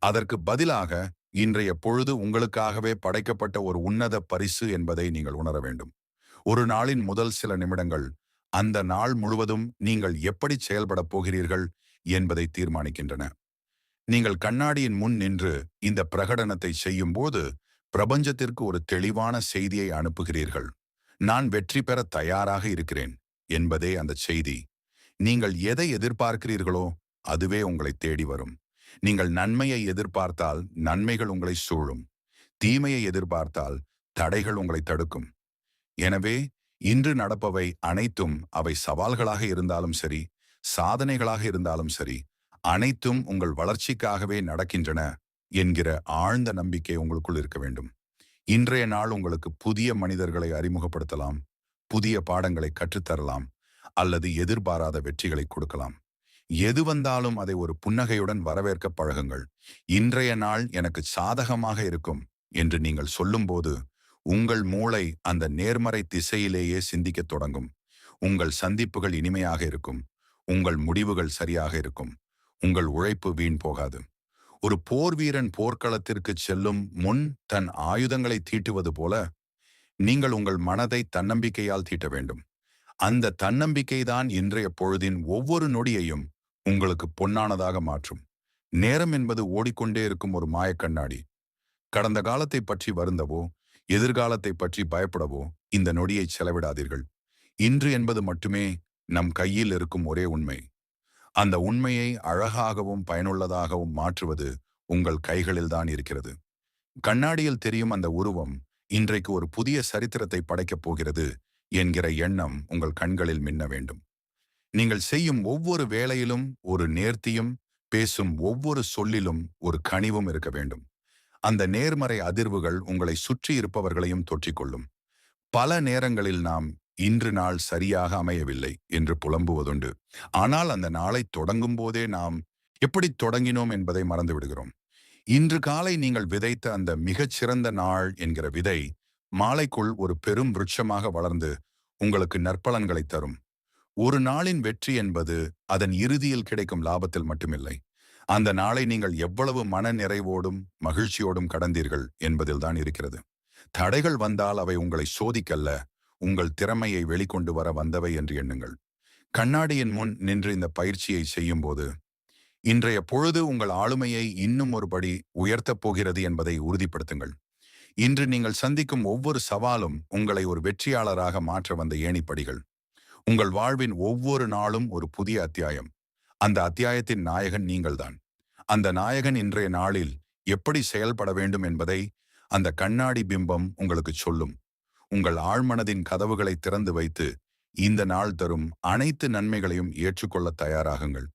அதற்கு பதிலாக இன்றைய பொழுது உங்களுக்காகவே படைக்கப்பட்ட ஒரு உன்னத பரிசு என்பதை நீங்கள் உணர வேண்டும். ஒரு நாளின் முதல் சில நிமிடங்கள் அந்த நாள் முழுவதும் நீங்கள் எப்படி செயல்பட போகிறீர்கள் என்பதை தீர்மானிக்கின்றன. நீங்கள் கண்ணாடியின் முன் நின்று இந்த பிரகடனத்தை செய்யும் போது பிரபஞ்சத்திற்கு ஒரு தெளிவான செய்தியை அனுப்புகிறீர்கள். நான் வெற்றி பெற தயாராக இருக்கிறேன் என்பதே அந்த செய்தி. நீங்கள் எதை எதிர்பார்க்கிறீர்களோ அதுவே உங்களை தேடி வரும். நீங்கள் நன்மையை எதிர்பார்த்தால் நன்மைகள் உங்களை சூழும். தீமையை எதிர்பார்த்தால் தடைகள் உங்களை தடுக்கும். எனவே இன்று நடப்பவை அனைத்தும், அவை சவால்களாக இருந்தாலும் சரி, சாதனைகளாக இருந்தாலும் சரி, அனைத்தும் உங்கள் வளர்ச்சிக்காகவே நடக்கின்றன என்கிற ஆழ்ந்த நம்பிக்கை உங்களுக்குள் இருக்க வேண்டும். இன்றைய நாள் உங்களுக்கு புதிய மனிதர்களை அறிமுகப்படுத்தலாம், புதிய பாடங்களை கற்றுத்தரலாம், அல்லது எதிர்பாராத வெற்றிகளை கொடுக்கலாம். எது வந்தாலும் அதை ஒரு புன்னகையுடன் வரவேற்க பழகுங்கள். இன்றைய நாள் எனக்கு சாதகமாக இருக்கும் என்று நீங்கள் சொல்லும்போது உங்கள் மூளை அந்த நேர்மறை திசையிலேயே சிந்திக்கத் தொடங்கும். உங்கள் சந்திப்புகள் இனிமையாக இருக்கும், உங்கள் முடிவுகள் சரியாக இருக்கும், உங்கள் உழைப்பு வீண் போகாது. ஒரு போர் வீரன் போர்க்களத்திற்கு செல்லும் முன் தன் ஆயுதங்களை தீட்டுவது போல நீங்கள் உங்கள் மனதை தன்னம்பிக்கையால் தீட்ட வேண்டும். அந்த தன்னம்பிக்கைதான் இன்றைய பொழுதின் ஒவ்வொரு நொடியையும் உங்களுக்கு பொன்னானதாக மாற்றும். நேரம் என்பது ஓடிக்கொண்டே இருக்கும் ஒரு மாயக்கண்ணாடி. கடந்த காலத்தை பற்றி வருந்தவோ எதிர்காலத்தை பற்றி பயப்படவோ இந்த நொடியை செலவிடாதீர்கள். இன்று என்பது மட்டுமே நம் கையில் இருக்கும் ஒரே உண்மை. அந்த உண்மையை அழகாகவும் பயனுள்ளதாகவும் மாற்றுவது உங்கள் கைகளில்தான் இருக்கிறது. கண்ணாடியில் தெரியும் அந்த உருவம் இன்றைக்கு ஒரு புதிய சரித்திரத்தை படைக்கப் போகிறது என்கிற எண்ணம் உங்கள் கண்களில் மின்ன வேண்டும். நீங்கள் செய்யும் ஒவ்வொரு வேளையிலும் ஒரு நேர்த்தியும், பேசும் ஒவ்வொரு சொல்லிலும் ஒரு கனிவும் இருக்க வேண்டும். அந்த நேர்மறை அதிர்வுகள் உங்களை சுற்றி இருப்பவர்களையும் தொற்றிக்கொள்ளும். பல நேரங்களில் நாம் இன்று நாள் சரியாக அமையவில்லை என்று புலம்புவதுண்டு. ஆனால் அந்த நாளை தொடங்கும் போதே நாம் எப்படி தொடங்கினோம் என்பதை மறந்து விடுகிறோம். இன்று காலை நீங்கள் விதைத்த அந்த மிகச்சிறந்த நாள் என்கிற விதை மாலைக்குள் ஒரு பெரும் விருட்சமாக வளர்ந்து உங்களுக்கு நற்பலன்களை தரும். ஒரு நாளின் வெற்றி என்பது அதன் இறுதியில் கிடைக்கும் லாபத்தில் மட்டுமில்லை. அந்த நாளை நீங்கள் எவ்வளவு மன நிறைவோடும் மகிழ்ச்சியோடும் கடந்தீர்கள் என்பதில்தான் இருக்கிறது. தடைகள் வந்தால் அவை உங்களை சோதிக்கல்ல, உங்கள் திறமையை வெளிக்கொண்டு வர வந்தவை என்று எண்ணுங்கள். கண்ணாடியின் முன் நின்று இந்த பயிற்சியை செய்யும்போது இன்றைய பொழுது உங்கள் ஆளுமையை இன்னும் ஒருபடி உயர்த்தப் போகிறது என்பதை உறுதிப்படுத்துங்கள். இன்று நீங்கள் சந்திக்கும் ஒவ்வொரு சவாலும் உங்களை ஒரு வெற்றியாளராக மாற்ற வந்த ஏணிப்படிகள். உங்கள் வாழ்வின் ஒவ்வொரு நாளும் ஒரு புதிய அத்தியாயம். அந்த அத்தியாயத்தின் நாயகன் நீங்கள்தான். அந்த நாயகன் இன்றைய நாளில் எப்படி செயல்பட வேண்டும் என்பதை அந்த கண்ணாடி பிம்பம் உங்களுக்கு சொல்லும். உங்கள் ஆழ்மனதின் கதவுகளை திறந்து வைத்து இந்த நாள் தரும் அனைத்து நன்மைகளையும் ஏற்றுக்கொள்ள தயாராகுங்கள்.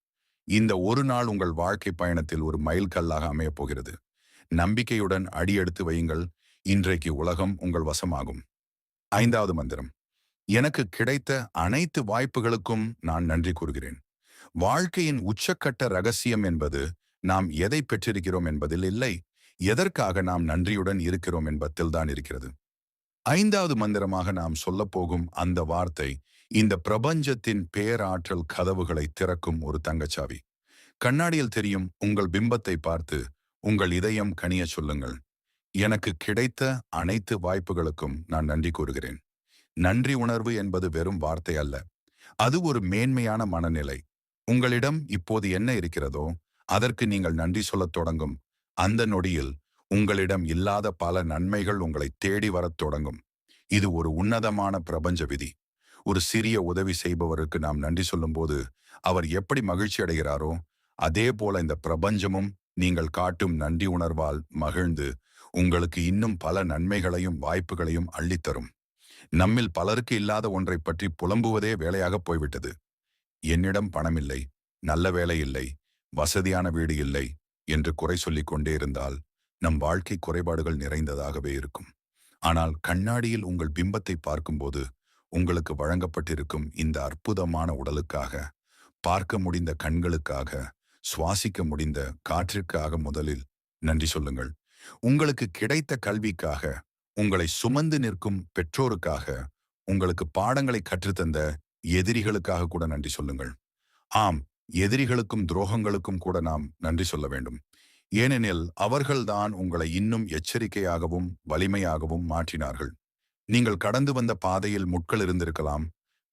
இந்த ஒரு நாள் உங்கள் வாழ்க்கை பயணத்தில் ஒரு மைல்கல்லாக அமையப் போகிறது. நம்பிக்கையுடன் அடியெடுத்து வையுங்கள். இன்றைக்கு உலகம் உங்கள் வசமாகும். 5வது மந்திரம். எனக்கு கிடைத்த அனைத்து வாய்ப்புகளுக்கும் நான் நன்றி கூறுகிறேன். வாழ்க்கையின் உச்சக்கட்ட ரகசியம் என்பது நாம் எதை பெற்றிருக்கிறோம் என்பதில் இல்லை, எதற்காக நாம் நன்றியுடன் இருக்கிறோம் என்பதில்தான் இருக்கிறது. 5வது மந்திரமாக நாம் சொல்லப்போகும் அந்த வார்த்தை இந்த பிரபஞ்சத்தின் பேராற்றல் கதவுகளை திறக்கும் ஒரு தங்கச்சாவி. கண்ணாடியில் தெரியும் உங்கள் பிம்பத்தை பார்த்து உங்கள் இதயம் கனிய சொல்லுங்கள். எனக்கு கிடைத்த அனைத்து வாய்ப்புகளுக்கும் நான் நன்றி கூறுகிறேன். நன்றி உணர்வு என்பது வெறும் வார்த்தை அல்ல, அது ஒரு மேன்மையான மனநிலை. உங்களிடம் இப்போது என்ன இருக்கிறதோ அதற்கு நீங்கள் நன்றி சொல்லத் தொடங்கும் அந்த நொடியில் உங்களிடம் இல்லாத பல நன்மைகள் உங்களை தேடி வரத் தொடங்கும். இது ஒரு உன்னதமான பிரபஞ்ச விதி. ஒரு சிறிய உதவி செய்பவருக்கு நாம் நன்றி சொல்லும்போது அவர் எப்படி மகிழ்ச்சி அடைகிறாரோ அதே போல இந்த பிரபஞ்சமும் நீங்கள் காட்டும் நன்றி உணர்வால் மகிழ்ந்து உங்களுக்கு இன்னும் பல நன்மைகளையும் வாய்ப்புகளையும் அள்ளித்தரும். நம்மில் பலருக்கு இல்லாத ஒன்றை பற்றி புலம்புவதே வேலையாக போய்விட்டது. என்னிடம் பணம் இல்லை, நல்ல வேலை இல்லை, வசதியான வீடு இல்லை என்று குறை சொல்லிக் கொண்டே இருந்தால் நம் வாழ்க்கை குறைபாடுகள் நிறைந்ததாகவே இருக்கும். ஆனால் கண்ணாடியில் உங்கள் பிம்பத்தை பார்க்கும்போது உங்களுக்கு வழங்கப்பட்டிருக்கும் இந்த அற்புதமான உடலுக்காக, பார்க்க முடிந்த கண்களுக்காக, சுவாசிக்க முடிந்த காற்றிற்காக முதலில் நன்றி சொல்லுங்கள். உங்களுக்கு கிடைத்த கல்விக்காக, உங்களை சுமந்து நிற்கும் பெற்றோருக்காக, உங்களுக்கு பாடங்களை கற்றுத்தந்த எதிரிகளுக்காக கூட நன்றி சொல்லுங்கள். ஆம், எதிரிகளுக்கும் துரோகங்களுக்கும் கூட நாம் நன்றி சொல்ல வேண்டும். ஏனெனில் அவர்கள்தான் உங்களை இன்னும் எச்சரிக்கையாகவும் வலிமையாகவும் மாற்றினார்கள். நீங்கள் கடந்து வந்த பாதையில் முட்கள் இருந்திருக்கலாம்,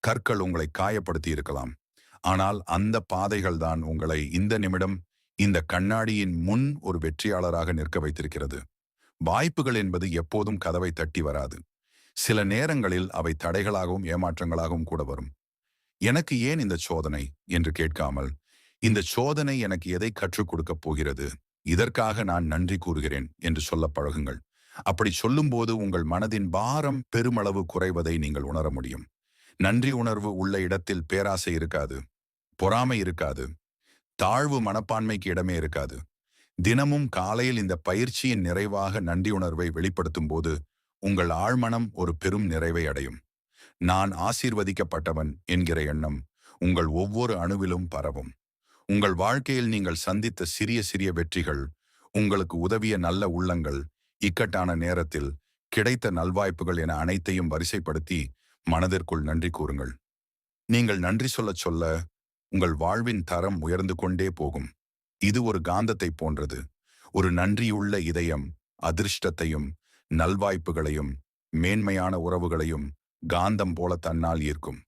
கற்கள் உங்களை காயப்படுத்தி இருக்கலாம். ஆனால் அந்த பாதைகள் தான் உங்களை இந்த நிமிடம் இந்த கண்ணாடியின் முன் ஒரு வெற்றியாளராக நிற்க வைத்திருக்கிறது. வாய்ப்புகள் என்பது எப்போதும் கதவை தட்டி வராது. சில நேரங்களில் அவை தடைகளாகவும் ஏமாற்றங்களாகவும் கூட வரும். எனக்கு ஏன் இந்த சோதனை என்று கேட்காமல், இந்த சோதனை எனக்கு எதை கற்றுக் கொடுக்கப் போகிறது, இதற்காக நான் நன்றி கூறுகிறேன் என்று சொல்ல பழகுங்கள். அப்படி சொல்லும்போது உங்கள் மனதின் பாரம் பெருமளவு குறைவதை நீங்கள் உணர முடியும். நன்றி உணர்வு உள்ள இடத்தில் பேராசை இருக்காது, பொறாமை இருக்காது, தாழ்வு மனப்பான்மைக்கு இடமே இருக்காது. தினமும் காலையில் இந்த பயிற்சியின் நிறைவாக நன்றி உணர்வை வெளிப்படுத்தும் போது உங்கள் ஆழ்மனம் ஒரு பெரும் நிறைவை அடையும். நான் ஆசீர்வதிக்கப்பட்டவன் என்கிற எண்ணம் உங்கள் ஒவ்வொரு அணுவிலும் பரவும். உங்கள் வாழ்க்கையில் நீங்கள் சந்தித்த சிறிய சிறிய வெற்றிகள், உங்களுக்கு உதவிய நல்ல உள்ளங்கள், இக்கட்டான நேரத்தில் கிடைத்த நல்வாய்ப்புகள் என அனைத்தையும் வரிசைப்படுத்தி மனதிற்குள் நன்றி கூறுங்கள். நீங்கள் நன்றி சொல்லச் சொல்ல உங்கள் வாழ்வின் தரம் உயர்ந்து கொண்டே போகும். இது ஒரு காந்தத்தை போன்றது. ஒரு நன்றியுள்ள இதயம் அதிர்ஷ்டத்தையும் நல்வாய்ப்புகளையும் மேன்மையான உறவுகளையும் காந்தம் போல தன்னால் ஈர்க்கும்.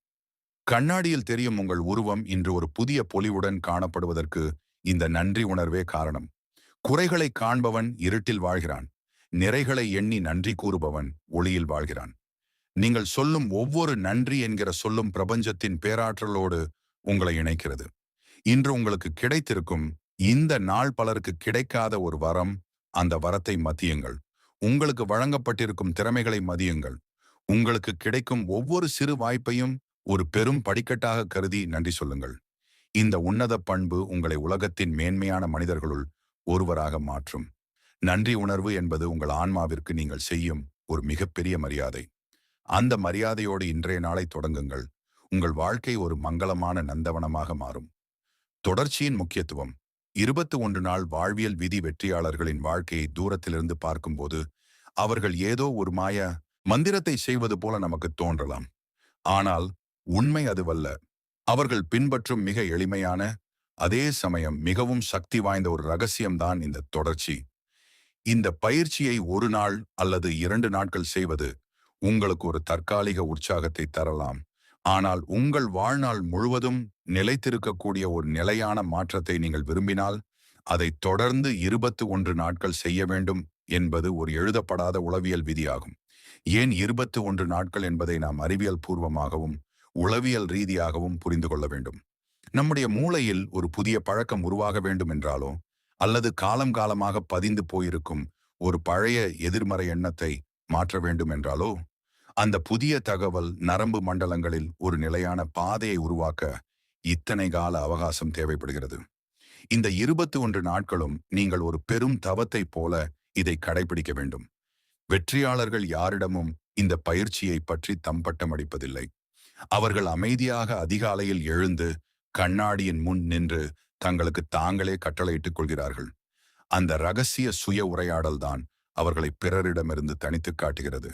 கண்ணாடியில் தெரியும் உங்கள் உருவம் இன்று ஒரு புதிய பொலிவுடன் காணப்படுவதற்கு இந்த நன்றி உணர்வே காரணம். குறைகளை காண்பவன் இருட்டில் வாழ்கிறான். நிறைகளை எண்ணி நன்றி கூறுபவன் ஒளியில் வாழ்கிறான். நீங்கள் சொல்லும் ஒவ்வொரு நன்றி என்கிற சொல்லும் பிரபஞ்சத்தின் பேராற்றலோடு உங்களை இணைக்கிறது. இன்று உங்களுக்கு கிடைத்திருக்கும் இந்த நாள் பலருக்கு கிடைக்காத ஒரு வரம். அந்த வரத்தை மதியுங்கள். உங்களுக்கு வழங்கப்பட்டிருக்கும் திறமைகளை மதியுங்கள். உங்களுக்கு கிடைக்கும் ஒவ்வொரு சிறு வாய்ப்பையும் ஒரு பெரும் படிக்கட்டாக கருதி நன்றி சொல்லுங்கள். இந்த உன்னத பண்பு உங்களை உலகத்தின் மேன்மையான மனிதர்களுள் ஒருவராக மாற்றும். நன்றி உணர்வு என்பது உங்கள் ஆன்மாவிற்கு நீங்கள் செய்யும் ஒரு மிகப்பெரிய மரியாதை. அந்த மரியாதையோடு இன்றைய நாளை தொடங்குங்கள். உங்கள் வாழ்க்கை ஒரு மங்களமான நந்தவனமாக மாறும். தொடர்ச்சியின் முக்கியத்துவம். 21 நாள் வாழ்வியல் விதி வெற்றியாளர்களின் வாழ்க்கையை தூரத்திலிருந்து பார்க்கும்போது அவர்கள் ஏதோ ஒரு மாய மந்திரத்தை செய்வது போல நமக்கு தோன்றலாம். ஆனால் உண்மை அதுவல்ல. அவர்கள் பின்பற்றும் மிக எளிமையான, அதே சமயம் மிகவும் சக்தி வாய்ந்த ஒரு ரகசியம்தான் இந்த தொடர்ச்சி. இந்த பயிற்சியை ஒரு நாள் அல்லது 2 நாட்கள் செய்வது உங்களுக்கு ஒரு தற்காலிக உற்சாகத்தை தரலாம். ஆனால் உங்கள் வாழ்நாள் முழுவதும் நிலைத்திருக்கக்கூடிய ஒரு நிலையான மாற்றத்தை நீங்கள் விரும்பினால் அதை தொடர்ந்து 21 நாட்கள் செய்ய வேண்டும் என்பது ஒரு எழுதப்படாத உளவியல் விதியாகும். ஏன் 21 நாட்கள் என்பதை நாம் அறிவியல் பூர்வமாகவும் உளவியல் ரீதியாகவும் புரிந்து கொள்ள வேண்டும். நம்முடைய மூளையில் ஒரு புதிய பழக்கம் உருவாக வேண்டும் என்றாலோ அல்லது காலம் காலமாக பதிந்து போயிருக்கும் ஒரு பழைய எதிர்மறை எண்ணத்தை மாற்ற வேண்டும் என்றாலோ அந்த புதிய தகவல் நரம்பு மண்டலங்களில் ஒரு நிலையான பாதையை உருவாக்க இத்தனை கால அவகாசம் தேவைப்படுகிறது. இந்த 21 நாட்களும் நீங்கள் ஒரு பெரும் தவத்தை போல இதை கடைபிடிக்க வேண்டும். வெற்றியாளர்கள் யாரிடமும் இந்த பயிற்சியை பற்றி தம்பட்டம் அடிப்பதில்லை. அவர்கள் அமைதியாக அதிகாலையில் எழுந்து கண்ணாடியின் முன் நின்று தங்களுக்கு தாங்களே கட்டளையிட்டுக் கொள்கிறார்கள். அந்த ரகசிய சுய உரையாடல்தான் அவர்களை பிறரிடமிருந்து தனித்து காட்டுகிறது.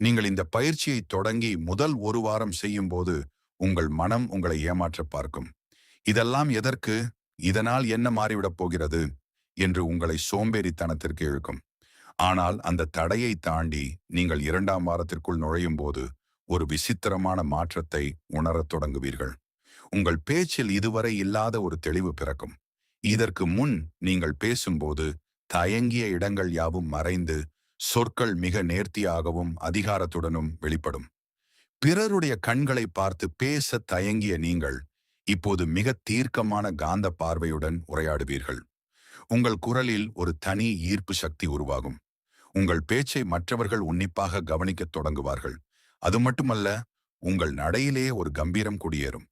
நீங்கள் இந்த பயிற்சியை தொடங்கி முதல் ஒரு வாரம் செய்யும் போது உங்கள் மனம் உங்களை ஏமாற்ற பார்க்கும். இதெல்லாம் எதற்கு? இதனால் என்ன மாறிவிடப் போகிறது என்று உங்களை சோம்பேறித்தனத்திற்கு இழுக்கும். ஆனால் அந்த தடையை தாண்டி நீங்கள் 2ஆம் வாரத்திற்குள் நுழையும் போது ஒரு விசித்திரமான மாற்றத்தை உணரத் தொடங்குவீர்கள். உங்கள் பேச்சில் இதுவரை இல்லாத ஒரு தெளிவு பிறக்கும். இதற்கு முன் நீங்கள் பேசும்போது தயங்கிய இடங்கள் யாவும் மறைந்து சொற்கள் மிக நேர்த்தியாகவும் அதிகாரத்துடனும் வெளிப்படும். பிறருடைய கண்களை பார்த்து பேச தயங்கிய நீங்கள் இப்போது மிக தீர்க்கமான காந்த பார்வையுடன் உரையாடுவீர்கள். உங்கள் குரலில் ஒரு தனி ஈர்ப்பு சக்தி உருவாகும். உங்கள் பேச்சை மற்றவர்கள் உன்னிப்பாக கவனிக்கத் தொடங்குவார்கள். அது மட்டுமல்ல, உங்கள் நடையிலே ஒரு கம்பீரம் குடியேறும்.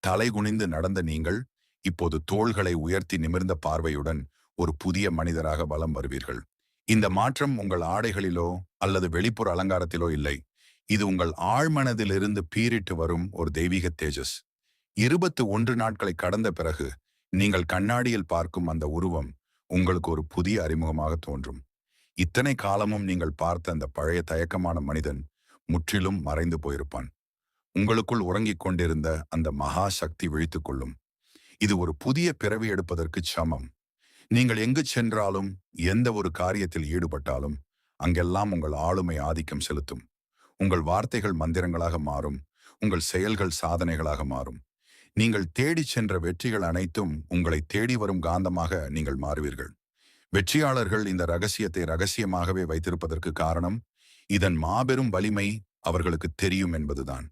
தலை குனிந்து நடந்த நீங்கள் இப்போது தோள்களை உயர்த்தி நிமிர்ந்த பார்வையுடன் ஒரு புதிய மனிதராக வலம் வருவீர்கள். இந்த மாற்றம் உங்கள் ஆடைகளிலோ அல்லது வெளிப்புற அலங்காரத்திலோ இல்லை. இது உங்கள் ஆழ்மனதிலிருந்து பீரிட்டு வரும் ஒரு தெய்வீக தேஜஸ். 21 நாட்களை கடந்த பிறகு நீங்கள் கண்ணாடியில் பார்க்கும் அந்த உருவம் உங்களுக்கு ஒரு புதிய அறிமுகமாக தோன்றும். இத்தனை காலமும் நீங்கள் பார்த்த அந்த பழைய தயக்கமான மனிதன் முற்றிலும் மறைந்து போயிருப்பான். உங்களுக்குள் உறங்கிக் கொண்டிருந்த அந்த மகா சக்தி விழித்துக் கொள்ளும். இது ஒரு புதிய பிறவி எடுப்பதற்கு சமம். நீங்கள் எங்கு சென்றாலும் எந்த ஒரு காரியத்தில் ஈடுபட்டாலும் அங்கெல்லாம் உங்கள் ஆளுமை ஆதிக்கம் செலுத்தும். உங்கள் வார்த்தைகள் மந்திரங்களாக மாறும். உங்கள் செயல்கள் சாதனைகளாக மாறும். நீங்கள் தேடிச் சென்ற வெற்றிகள் அனைத்தும் உங்களை தேடி வரும் காந்தமாக நீங்கள் மாறுவீர்கள். வெற்றியாளர்கள் இந்த ரகசியத்தை ரகசியமாகவே வைத்திருப்பதற்கு காரணம் இதன் மாபெரும் வலிமை அவர்களுக்கு தெரியும் என்பதுதான்.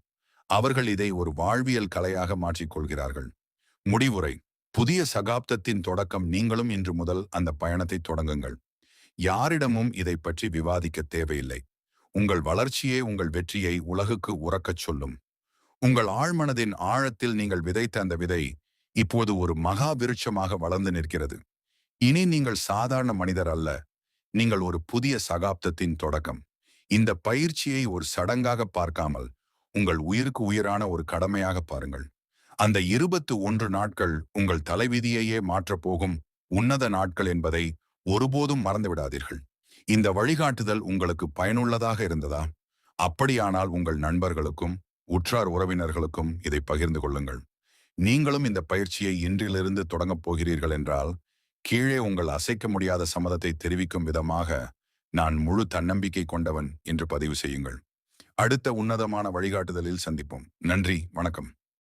அவர்கள் இதை ஒரு வாழ்வியல் கலையாக மாற்றிக்கொள்கிறார்கள். முடிவுரை. புதிய சகாப்தத்தின் தொடக்கம். நீங்களும் இன்று முதல் அந்த பயணத்தை தொடங்குங்கள். யாரிடமும் இதை பற்றி விவாதிக்க தேவையில்லை. உங்கள் வளர்ச்சியே உங்கள் வெற்றியை உலகுக்கு உறக்கச் சொல்லும். உங்கள் ஆழ்மனதின் ஆழத்தில் நீங்கள் விதைத்த அந்த விதை இப்போது ஒரு மகா விருட்சமாக வளர்ந்து நிற்கிறது. இனி நீங்கள் சாதாரண மனிதர் அல்ல. நீங்கள் ஒரு புதிய சகாப்தத்தின் தொடக்கம். இந்த பயிற்சியை ஒரு சடங்காக பார்க்காமல் உங்கள் உயிருக்கு உயிரான ஒரு கடமையாக பாருங்கள். அந்த 21 நாட்கள் உங்கள் தலைவிதியையே மாற்றப் போகும் உன்னத நாட்கள் என்பதை ஒருபோதும் மறந்துவிடாதீர்கள். இந்த வழிகாட்டுதல் உங்களுக்கு பயனுள்ளதாக இருந்ததா? அப்படியானால் உங்கள் நண்பர்களுக்கும் உற்றார் உறவினர்களுக்கும் இதை பகிர்ந்து கொள்ளுங்கள். நீங்களும் இந்த பயிற்சியை இன்றிலிருந்து தொடங்கப் போகிறீர்கள் என்றால் கீழே உங்கள் அசைக்க முடியாத சம்மதத்தை தெரிவிக்கும் விதமாக நான் முழு தன்னம்பிக்கை கொண்டவன் என்று பதிவு செய்யுங்கள். அடுத்த உன்னதமான வழிகாட்டுதலில் சந்திப்போம். நன்றி, வணக்கம்.